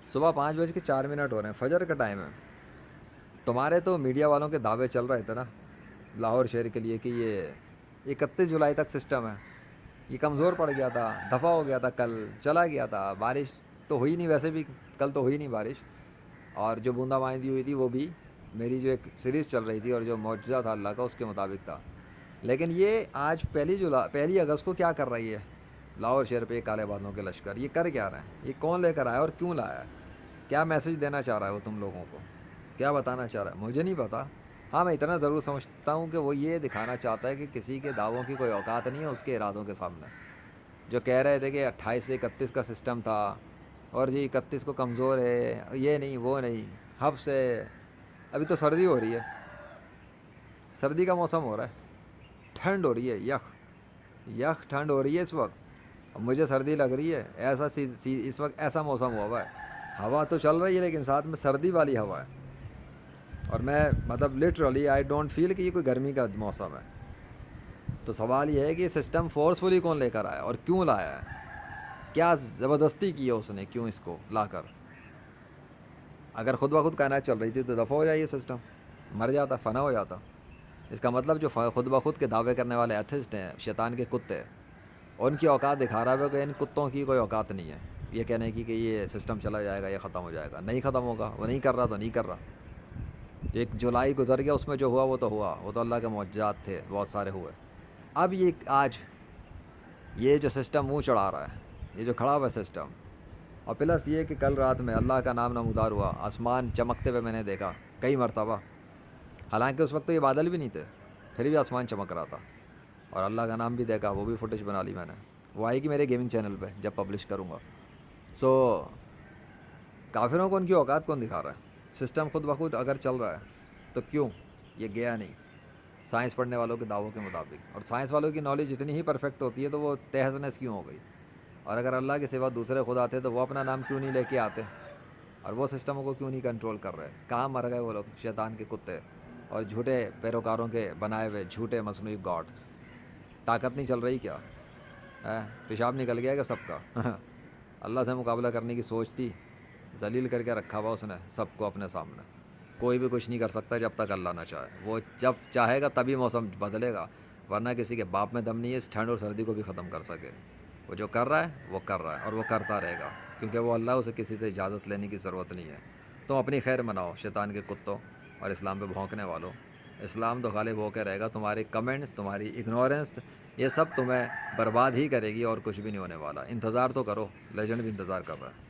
صبح 5:04 ہو رہے ہیں، فجر کا ٹائم ہے. تمہارے تو میڈیا والوں کے دعوے چل رہے تھے نا لاہور شہر کے لیے کہ یہ 31 جولائی تک سسٹم ہے. یہ کمزور پڑ گیا تھا، دفع ہو گیا تھا، کل چلا گیا تھا. بارش تو ہوئی نہیں، ویسے بھی کل تو ہوئی نہیں بارش. اور جو بوندا باندی ہوئی تھی وہ بھی میری جو ایک سیریز چل رہی تھی اور جو معجزہ تھا اللہ کا اس کے مطابق تھا. لیکن یہ آج 1 اگست کو کیا کر رہی ہے لاہور شہر پہ یہ کالے بادلوں کے لشکر؟ یہ کر کیا رہے ہیں؟ یہ کون لے کر آیا اور کیوں لایا ہے؟ کیا میسج دینا چاہ رہا ہے وہ تم لوگوں کو؟ کیا بتانا چاہ رہا ہے مجھے نہیں پتا. ہاں میں اتنا ضرور سمجھتا ہوں کہ وہ یہ دکھانا چاہتا ہے کہ کسی کے دعووں کی کوئی اوقات نہیں ہے اس کے ارادوں کے سامنے. جو کہہ رہے تھے کہ 28 سے 31 کا سسٹم تھا اور جی 31 کو کمزور ہے، یہ نہیں وہ نہیں، ہب سے. ابھی تو سردی ہو رہی ہے، سردی کا موسم ہو رہا ہے، ٹھنڈ ہو رہی ہے، یخ ٹھنڈ ہو رہی ہے اس وقت. اب مجھے سردی لگ رہی ہے، ایسا اس وقت ایسا موسم ہوا ہے. ہوا تو چل رہی ہے لیکن ساتھ میں سردی والی ہوا ہے. اور میں مطلب لٹرلی آئی ڈونٹ فیل کہ یہ کوئی گرمی کا موسم ہے. تو سوال یہ ہے کہ یہ سسٹم فورسفلی کون لے کر آیا اور کیوں لایا ہے؟ کیا زبردستی کی ہے اس نے، کیوں اس کو لا کر؟ اگر خود بخود کائنات چل رہی تھی تو دفع ہو جائے یہ سسٹم، مر جاتا، فنا ہو جاتا. اس کا مطلب جو خود بخود کے دعوے کرنے والے ایتھسٹ ہیں، شیطان کے کتے، ان کی اوقات دکھا رہا ہے کہ ان کتوں کی کوئی اوقات نہیں ہے یہ کہنے کی کہ یہ سسٹم چلا جائے گا، یہ ختم ہو جائے گا. نہیں ختم ہوگا، وہ نہیں کر رہا تو نہیں کر رہا. 1 جولائی گزر گیا، اس میں جو ہوا وہ تو ہوا، وہ تو اللہ کے معجزات تھے، بہت سارے ہوئے. اب یہ آج یہ جو سسٹم منہ چڑھا رہا ہے، یہ جو کھڑا ہوا ہے سسٹم، اور پلس یہ کہ کل رات میں اللہ کا نام نمودار ہوا، آسمان چمکتے ہوئے میں نے دیکھا کئی مرتبہ. حالانکہ اس وقت تو یہ بادل بھی نہیں تھے، پھر بھی آسمان چمک رہا تھا. اور اللہ کا نام بھی دیکھا، وہ بھی فوٹیج بنا لی میں نے، وہ آئے گی میرے گیمنگ چینل پہ جب پبلش کروں گا. سو کافروں کو ان کی اوقات کون دکھا رہا ہے؟ سسٹم خود بخود اگر چل رہا ہے تو کیوں یہ گیا نہیں سائنس پڑھنے والوں کے دعووں کے مطابق؟ اور سائنس والوں کی نالج اتنی ہی پرفیکٹ ہوتی ہے تو وہ تہس نہس کیوں ہو گئی؟ اور اگر اللہ کے سوا دوسرے خدا آتے تو وہ اپنا نام کیوں نہیں لے کے آتے؟ اور وہ سسٹموں کو کیوں نہیں کنٹرول کر رہے؟ کہاں مر گئے وہ لوگ شیطان کے کتے اور جھوٹے پیروکاروں کے بنائے ہوئے جھوٹے مصنوعی گاڈس؟ طاقت نہیں چل رہی کیا؟ پیشاب نکل گیا کہ سب کا؟ اللہ سے مقابلہ کرنے کی سوچ تھی، ذلیل کر کے رکھا ہوا اس نے سب کو اپنے سامنے. کوئی بھی کچھ نہیں کر سکتا جب تک اللہ نہ چاہے. وہ جب چاہے گا تبھی موسم بدلے گا، ورنہ کسی کے باپ میں دم نہیں ہے اس ٹھنڈ اور سردی کو بھی ختم کر سکے. وہ جو کر رہا ہے وہ کر رہا ہے اور وہ کرتا رہے گا، کیونکہ وہ اللہ، اسے کسی سے اجازت لینے کی ضرورت نہیں ہے. تم اپنی خیر مناؤ شیطان کے کتوں اور اسلام پہ بھونکنے والوں. اسلام تو غالب ہو کے رہے گا، تمہاری کمنٹس، تمہاری اگنورنس، یہ سب تمہیں برباد ہی کرے گی اور کچھ بھی نہیں ہونے والا. انتظار تو کرو، لیجنڈ بھی انتظار کر رہا ہے.